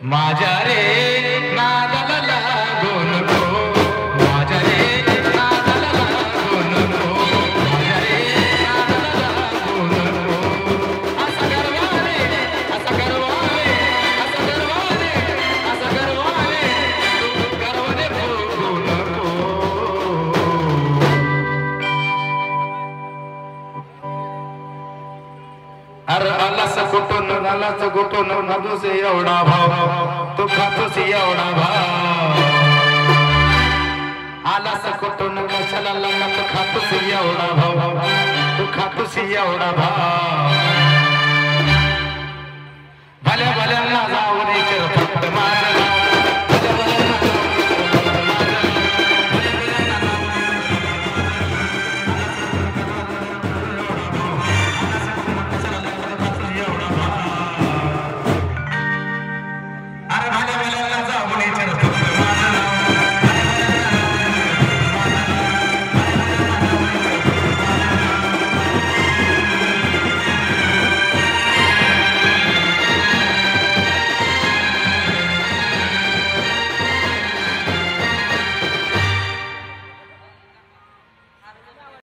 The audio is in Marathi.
माझ्या रे नादाला लागू नको, माझ्या रे नादाला लागू नको, माझ्या रे नादाला लागू नको. असा गर्वाने, असा गर्वाने, असा गर्वाने, असा गर्वाने, तू गर्वाने भोगू नको. अरे आलास कुठून नदूस एवढा भाव, तू खातोस एवढा भाव. आलास कुठून कशाला लागला, तू खातोस एवढा भाव, तू खातोस एवढा भाव.